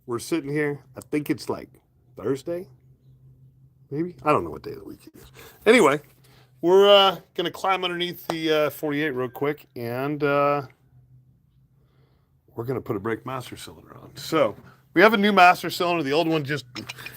we're sitting here. I think it's like Thursday, maybe. I don't know what day of the week it is. Anyway, we're gonna climb underneath the 48 real quick, and we're gonna put a brake master cylinder on. So we have a new master cylinder. The old one just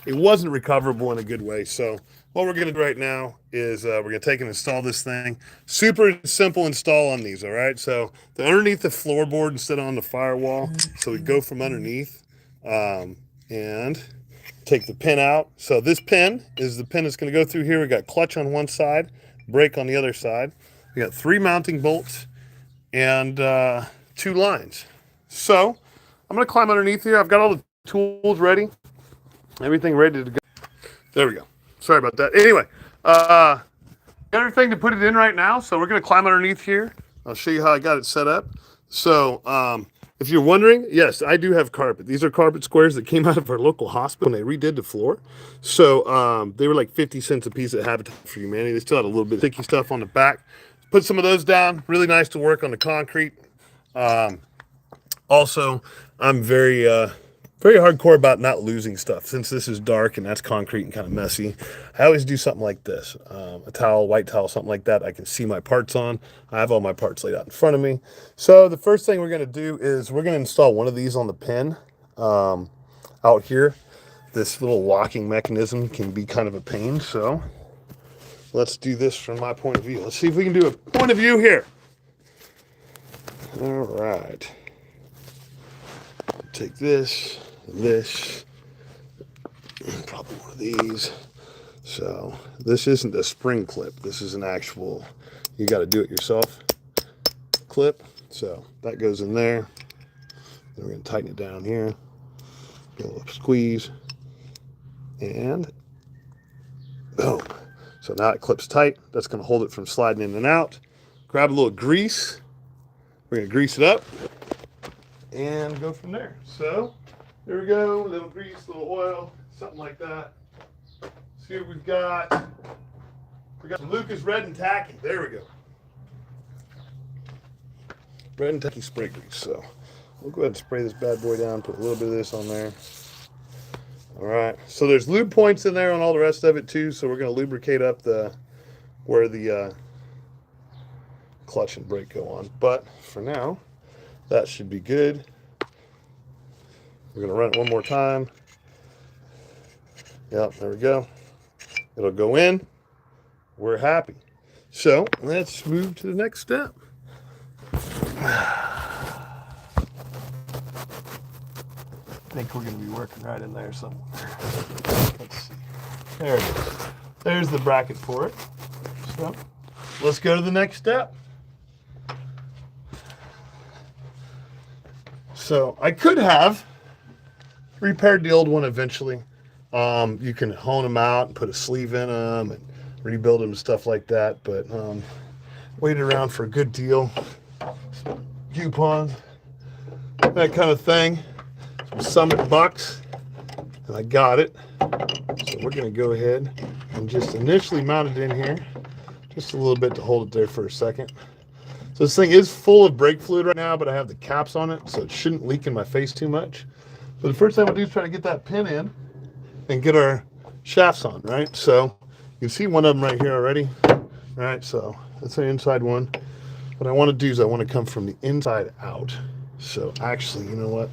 it wasn't recoverable in a good way. So what we're gonna do right now is we're gonna take and install this thing. Super simple install on these. All right. So they're underneath the floorboard instead of on the firewall. So we go from underneath and take the pin out. So this pin is the pin that's going to go through here. We got clutch on one side, brake on the other side. We got 3 mounting bolts and 2 lines. So I'm going to climb underneath here. I've got all the tools ready, everything ready to go. There we go. Sorry about that. Anyway, everything to put it in right now. So we're going to climb underneath here. I'll show you how I got it set up. So if you're wondering, yes, I do have carpet. These are carpet squares that came out of our local hospital when they redid the floor. So they were like 50 cents a piece at Habitat for Humanity. They still had a little bit of sticky stuff on the back. Put some of those down. Really nice to work on the concrete. Also, I'm very hardcore about not losing stuff. Since this is dark and that's concrete and kind of messy, I always do something like this. A towel, white towel, something like that I can see my parts on. I have all my parts laid out in front of me. So the first thing we're going to do is we're going to install one of these on the pin out here. This little locking mechanism can be kind of a pain, so let's do this from my point of view. Let's see if we can do a point of view here. All right. Take this, probably one of these. So this isn't a spring clip. This is an actual, you got to do it yourself clip. So that goes in there. Then we're going to tighten it down here. Get a little squeeze. And boom. So now it clips tight. That's going to hold it from sliding in and out. Grab a little grease. We're going to grease it up and go from there. So there we go, a little grease, a little oil, something like that. See what we've got. We got some Lucas Red and Tacky. There we go. Red and Tacky spray grease. So we'll go ahead and spray this bad boy down, put a little bit of this on there. All right, so there's lube points in there on all the rest of it too, so we're going to lubricate up where the clutch and brake go on. But for now, that should be good. We're going to run it one more time. Yep, there we go. It'll go in. We're happy. So let's move to the next step. I think we're going to be working right in there somewhere. Let's see. There it is. There's the bracket for it. So let's go to the next step. So I could have repaired the old one eventually. You can hone them out and put a sleeve in them and rebuild them and stuff like that. But waited around for a good deal, some coupons, that kind of thing. Some Summit bucks, and I got it. So we're going to go ahead and just initially mount it in here, just a little bit to hold it there for a second. So this thing is full of brake fluid right now, but I have the caps on it, so it shouldn't leak in my face too much. So the first thing I'm gonna do is try to get that pin in and get our shafts on, right? So you can see one of them right here already, right? So that's the inside one. What I wanna do is I wanna come from the inside out. So actually, you know what?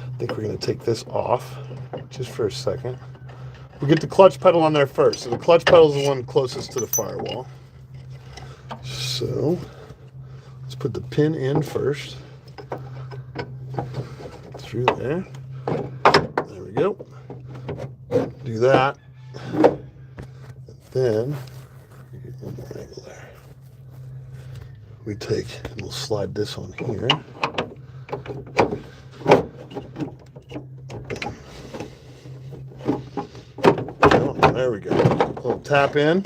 I think we're gonna take this off just for a second. We'll get the clutch pedal on there first. So the clutch pedal is the one closest to the firewall. So let's put the pin in first. Through there. There we go. Do that. And then get one more angle there. We take and we'll slide this on here. Oh, there we go. A little tap in.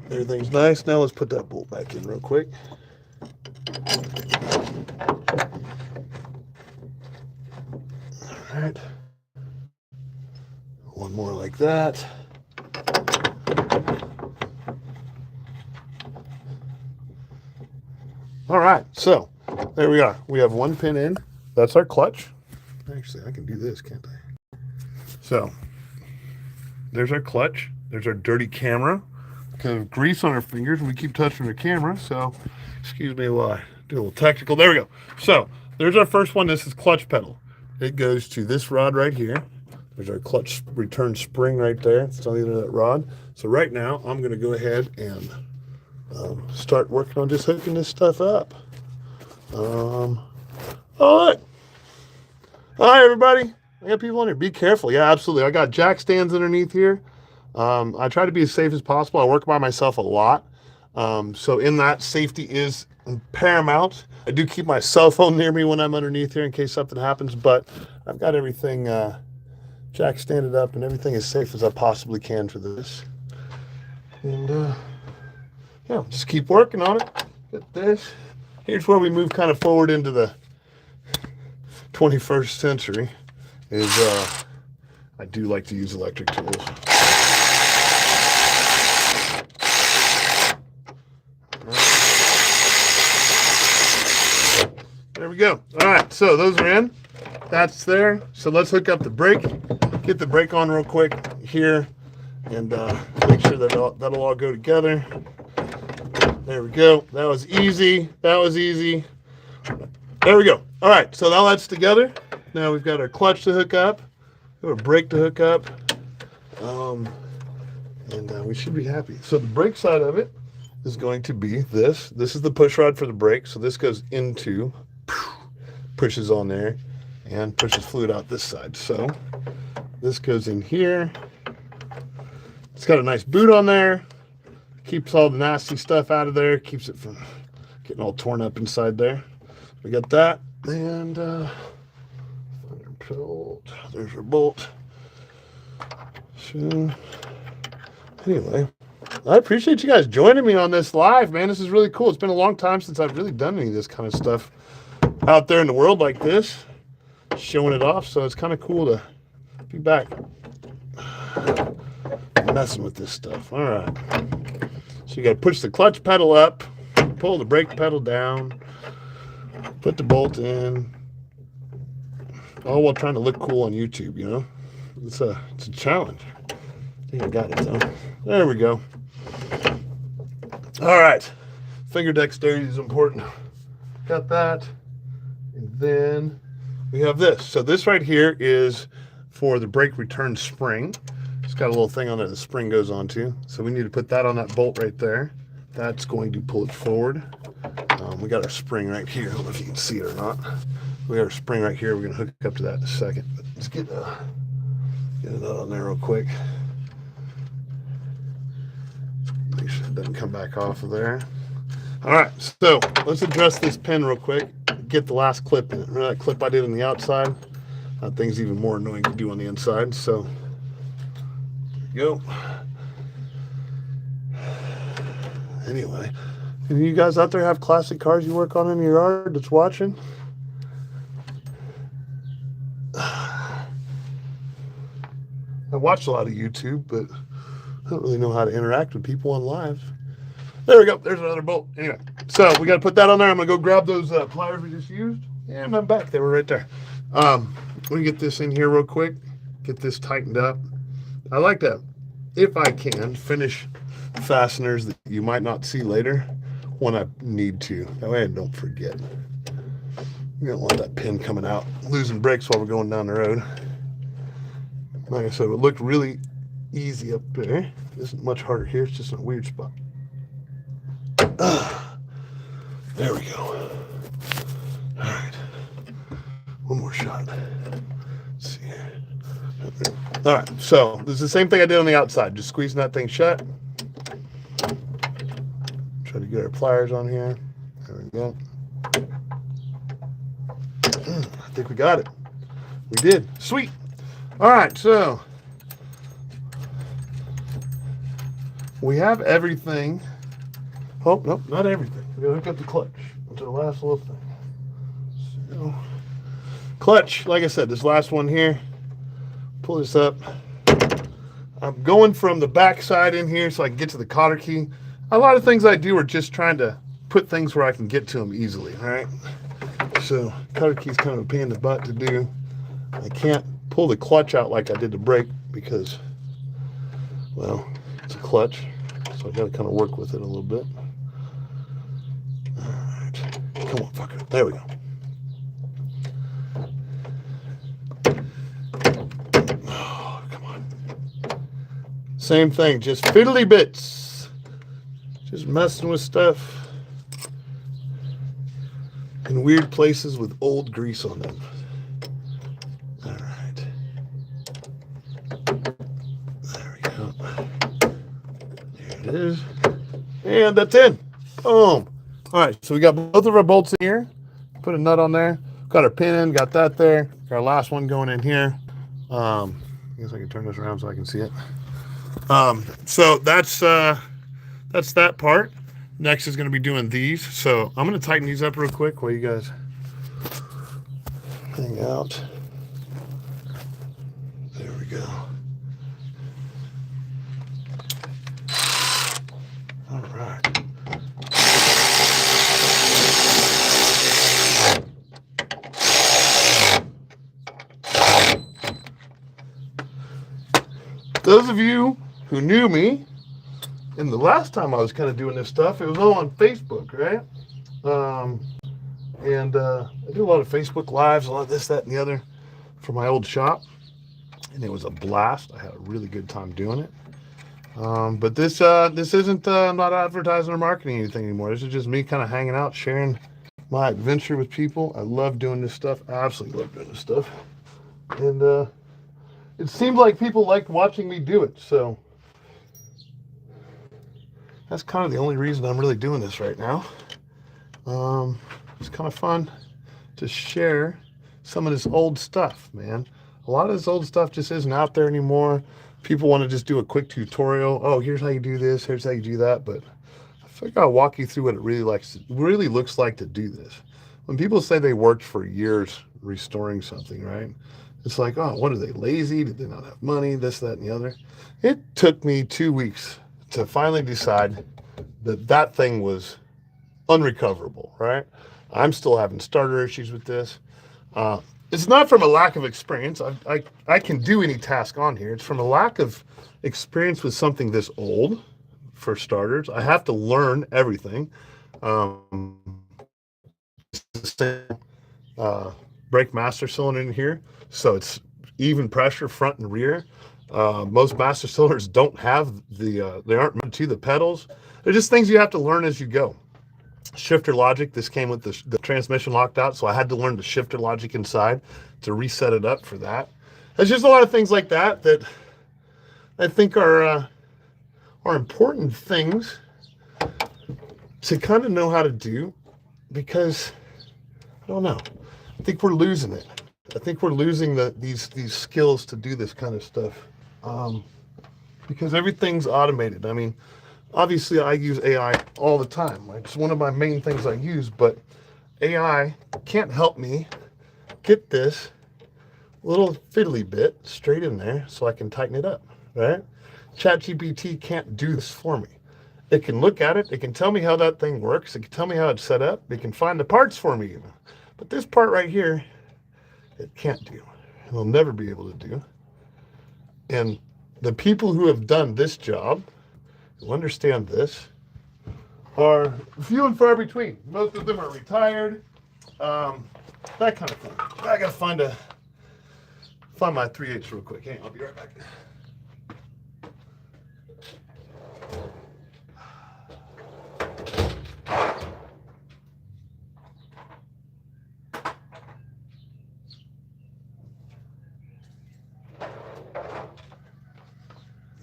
Everything's nice. Now let's put that bolt back in real quick. All right. One more like that. All right, so there we are. We have one pin in. That's our clutch. Actually, I can do this, can't I? So, there's our clutch. There's our dirty camera. Because of grease on our fingers, we keep touching the camera. So, excuse me while I do a little technical. There we go. So, there's our first one. This is clutch pedal. It goes to this rod right here. There's our clutch return spring right there. It's on the end of that rod. So right now, I'm going to go ahead and start working on just hooking this stuff up. All right. Hi, everybody. I got people in here. Be careful. Yeah, absolutely. I got jack stands underneath here. I try to be as safe as possible. I work by myself a lot. So in that, safety is paramount. I do keep my cell phone near me when I'm underneath here in case something happens, but I've got everything jack standed up and everything as safe as I possibly can for this. And yeah, just keep working on it. Get this. Here's where we move kind of forward into the 21st century is I do like to use electric tools. There we go. All right, so those are in. That's there. So let's hook up the brake. Get the brake on real quick here and make sure that that'll all go together. There we go. That was easy. That was easy. There we go. All right, so now that's together. Now we've got our clutch to hook up, our brake to hook up, and we should be happy. So the brake side of it is going to be this. This is the push rod for the brake. So this goes into, pushes on there, and pushes fluid out this side. So this goes in here. It's got a nice boot on there. Keeps all the nasty stuff out of there. Keeps it from getting all torn up inside there. We got that. And there's our bolt. So anyway, I appreciate you guys joining me on this live, man. This is really cool. It's been a long time since I've really done any of this kind of stuff out there in the world like this, showing it off. So it's kind of cool to be back messing with this stuff. All right. So you got to push the clutch pedal up, pull the brake pedal down, put the bolt in, all while trying to look cool on YouTube, you know? It's a challenge. I think I got it, though. There we go. All right. Finger dexterity is important. Got that. And then we have this. So this right here is for the brake return spring. It's got a little thing on it the spring goes onto. So we need to put that on that bolt right there. That's going to pull it forward. We got our spring right here. I don't know if you can see it or not. We got our spring right here. We're going to hook up to that in a second. But let's get it on there real quick. Make sure it doesn't come back off of there. All right, so let's address this pin real quick. Get the last clip in it. Remember that clip I did on the outside? That thing's even more annoying to do on the inside. So there you go. Anyway, any of you guys out there have classic cars you work on in your yard that's watching? I watch a lot of YouTube, but I don't really know how to interact with people on live. There we go. There's another bolt. Anyway, so we got to put that on there. I'm going to go grab those pliers we just used. And I'm back. They were right there. Let me get this in here real quick. Get this tightened up. I like to, if I can, finish fasteners that you might not see later when I need to. That way I don't forget. You don't want that pin coming out, losing brakes while we're going down the road. Like I said, it looked really easy up there. It isn't much harder here. It's just in a weird spot. There we go. All right. One more shot. Let's see here. All right. So this is the same thing I did on the outside. Just squeezing that thing shut. Try to get our pliers on here. There we go. I think we got it. We did. Sweet. All right. So we have everything. Oh, nope, not everything. We're going to hook up the clutch. That's our last little thing. So, clutch, like I said, this last one here. Pull this up. I'm going from the back side in here so I can get to the cotter key. A lot of things I do are just trying to put things where I can get to them easily, all right? So, cotter key is kind of a pain in the butt to do. I can't pull the clutch out like I did the brake because, well, it's a clutch, so I got to kind of work with it a little bit. All right, come on, fucker. There we go. Oh, come on. Same thing, just fiddly bits. Just messing with stuff in weird places with old grease on them. All right. There we go. There it is. And that's in. Boom. All right, so we got both of our bolts in here. Put a nut on there. Got our pin in, got that there. Got our last one going in here. I guess I can turn this around so I can see it. So that's that part. Next is going to be doing these. So I'm going to tighten these up real quick while you guys hang out. There we go. All right. Those of you who knew me, and the last time I was kind of doing this stuff, it was all on Facebook, right? And I do a lot of Facebook Lives, a lot of this, that, and the other for my old shop. And it was a blast. I had a really good time doing it. But this isn't, I'm not advertising or marketing anything anymore. This is just me kind of hanging out, sharing my adventure with people. I love doing this stuff. I absolutely love doing this stuff. And it seemed like people liked watching me do it. So that's kind of the only reason I'm really doing this right now. It's kind of fun to share some of this old stuff, man. A lot of this old stuff just isn't out there anymore. People want to just do a quick tutorial. Oh, here's how you do this. Here's how you do that. But I figured I'll walk you through what it really looks like to do this. When people say they worked for years restoring something, right? It's like, oh, what are they, lazy? Did they not have money? This, that, and the other. It took me 2 weeks to finally decide that that thing was unrecoverable, right? I'm still having starter issues with this. It's not from a lack of experience. I can do any task on here. It's from a lack of experience with something this old, for starters. I have to learn everything. Brake master cylinder in here, so it's even pressure front and rear. Most master cylinders don't have they aren't meant to the pedals. They're just things you have to learn as you go. Shifter logic, this came with the transmission locked out, so I had to learn the shifter logic inside to reset it up for that. There's just a lot of things like that that I think are important things to kind of know how to do, because I don't know. I think we're losing it. I think we're losing these skills to do this kind of stuff, because everything's automated. I mean, obviously I use AI all the time. It's one of my main things I use, but AI can't help me get this little fiddly bit straight in there so I can tighten it up, right? ChatGPT can't do this for me. It can look at it. It can tell me how that thing works. It can tell me how it's set up. It can find the parts for me even. But this part right here, it can't do. It'll never be able to do. And the people who have done this job, who understand this, are few and far between. Most of them are retired, that kind of thing. I gotta find my 3/8 real quick. Hang on, I'll be right back.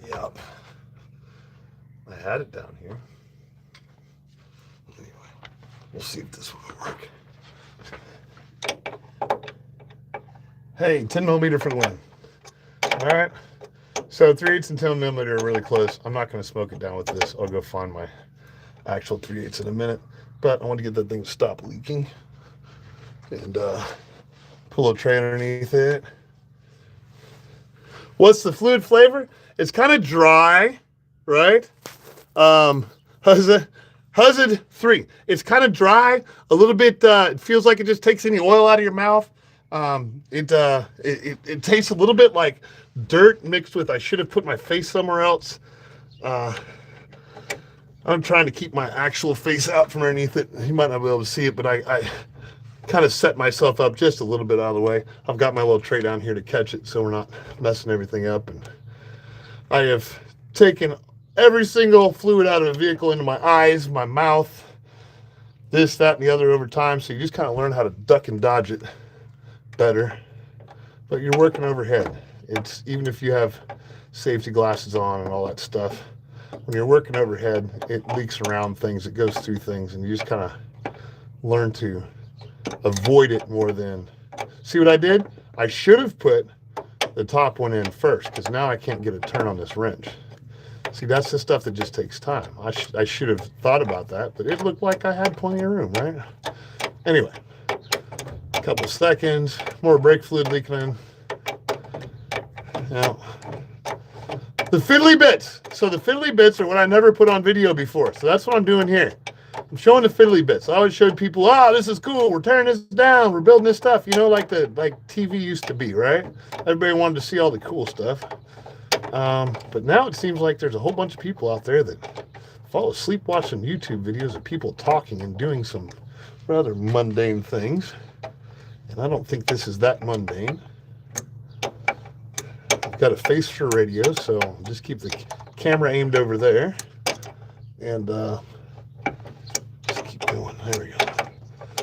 Yep. I had it down here. Anyway, we'll see if this will work. Hey, 10 millimeter for the win. All right. So 3/8 and 10 millimeter are really close. I'm not going to smoke it down with this. I'll go find my actual 3/8 in a minute. But I want to get that thing to stop leaking. And pull a tray underneath it. What's the fluid flavor? It's kind of dry, right? Hazard 3. It's kind of dry, a little bit, it feels like it just takes any oil out of your mouth. It tastes a little bit like dirt mixed with, I should have put my face somewhere else. I'm trying to keep my actual face out from underneath it. You might not be able to see it, but I kind of set myself up just a little bit out of the way. I've got my little tray down here to catch it so we're not messing everything up. And I have taken every single fluid out of the vehicle into my eyes, my mouth, this, that, and the other over time. So you just kind of learn how to duck and dodge it better. But you're working overhead. It's even if you have safety glasses on and all that stuff, when you're working overhead, it leaks around things, it goes through things, and you just kind of learn to avoid it more than... See what I did? I should have put the top one in first, because now I can't get a turn on this wrench. See, that's the stuff that just takes time. I should have thought about that, but it looked like I had plenty of room, right? Anyway, a couple seconds, more brake fluid leaking in. Now, the fiddly bits. So the fiddly bits are what I never put on video before. So that's what I'm doing here. I'm showing the fiddly bits. I always showed people, oh, this is cool. We're tearing this down. We're building this stuff. You know, like TV used to be, right? Everybody wanted to see all the cool stuff. But now it seems like there's a whole bunch of people out there that fall asleep watching YouTube videos of people talking and doing some rather mundane things. And I don't think this is that mundane. I've got a face for radio, so just keep the camera aimed over there. And just keep going. There we go.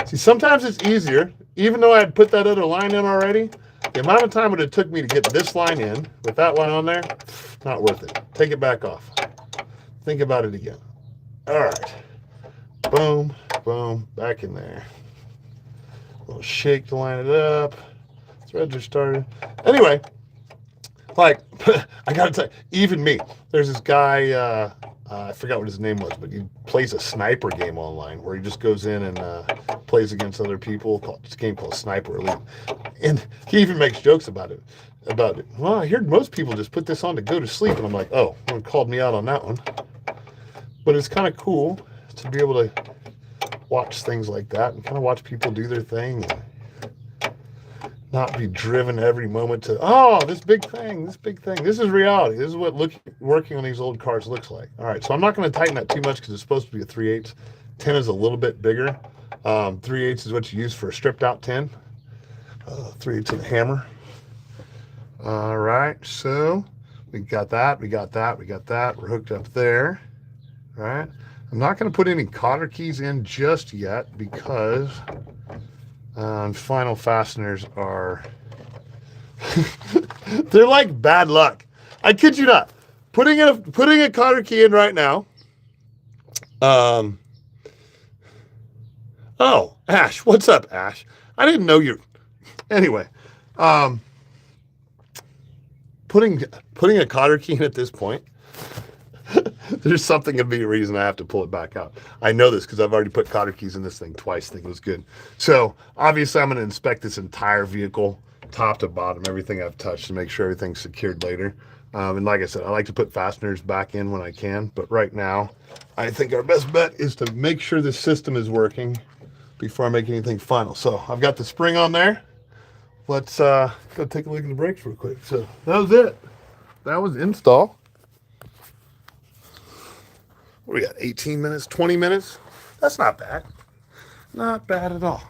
See, sometimes it's easier, even though I had put that other line in already, the amount of time it would took me to get this line in with that line on there, not worth it. Take it back off. Think about it again. All right. Boom, boom, back in there. A little shake to line it up. Threads are started. Anyway, like, I gotta tell you, even me, there's this guy, I forgot what his name was, but he plays a sniper game online where he just goes in and plays against other people. It's a game called Sniper Elite. And he even makes jokes about it. Well, I heard most people just put this on to go to sleep. And I'm like, oh, no one called me out on that one. But it's kind of cool to be able to watch things like that and kind of watch people do their thing and not be driven every moment to, oh, this big thing. This is reality. This is what working on these old cars looks like. All right, so I'm not going to tighten that too much because it's supposed to be a 3/8. 10 is a little bit bigger. 3/8 is what you use for a stripped out 10. 3/8 of the hammer. All right, so we got that. We're hooked up there. All right. I'm not going to put any cotter keys in just yet because final fasteners are they're like bad luck. I kid you not. Putting a cotter key in right now. Oh, Ash, what's up, Ash? I didn't know you. Anyway, putting a cotter key in at this point. There's something going to be a reason I have to pull it back out. I know this because I've already put cotter keys in this thing twice. I think it was good. So obviously I'm going to inspect this entire vehicle, top to bottom, everything I've touched to make sure everything's secured later. And like I said, I like to put fasteners back in when I can. But right now, I think our best bet is to make sure the system is working before I make anything final. So I've got the spring on there. Let's go take a look at the brakes real quick. So that was it. That was install. What do we got, 18 minutes, 20 minutes? That's not bad. Not bad at all.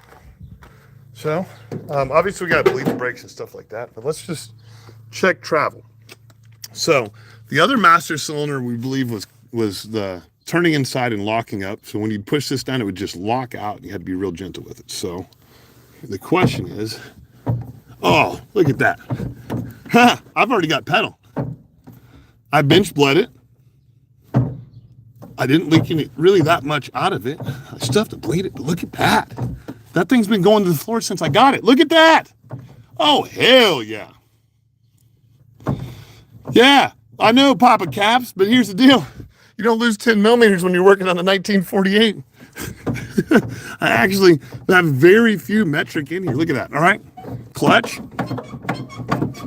So, obviously we got to bleed the brakes and stuff like that, but let's just check travel. So, the other master cylinder we believe was the turning inside and locking up. So when you push this down, it would just lock out. You had to be real gentle with it. So, the question is, oh, look at that. I've already got pedal. I bench bled it. I didn't leak any, really that much out of it. I still have to bleed it, but look at that. That thing's been going to the floor since I got it. Look at that. Oh, hell yeah. Yeah, I know, Papa Caps, but here's the deal. You don't lose 10 millimeters when you're working on a 1948. I actually have very few metric in here. Look at that, all right? Clutch.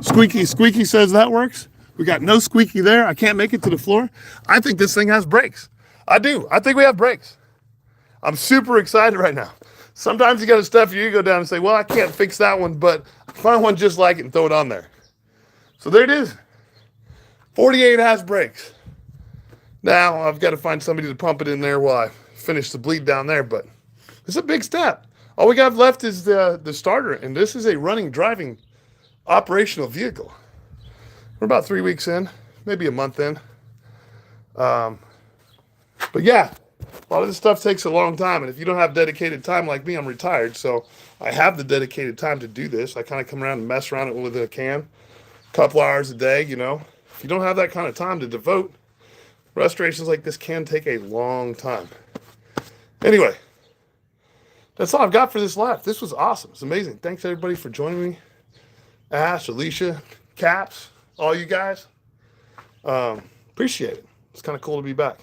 Squeaky says that works. We got no squeaky there. I can't make it to the floor. I think this thing has brakes. I do. I think we have brakes. I'm super excited right now. Sometimes you got to stuff your ego down and say, well, I can't fix that one, but find one just like it and throw it on there. So there it is. 48 has brakes. Now I've got to find somebody to pump it in there while I finish the bleed down there, but it's a big step. All we got left is the starter, and this is a running, driving, operational vehicle. We're about 3 weeks in, maybe a month in. But yeah, a lot of this stuff takes a long time, and if you don't have dedicated time like me, I'm retired, so I have the dedicated time to do this. I kind of come around and mess around it with a can, a couple hours a day, you know. If you don't have that kind of time to devote, restorations like this can take a long time. Anyway, that's all I've got for this live. This was awesome. It's amazing. Thanks everybody for joining me. Ash, Alicia, Caps, all you guys. Appreciate it. It's kind of cool to be back.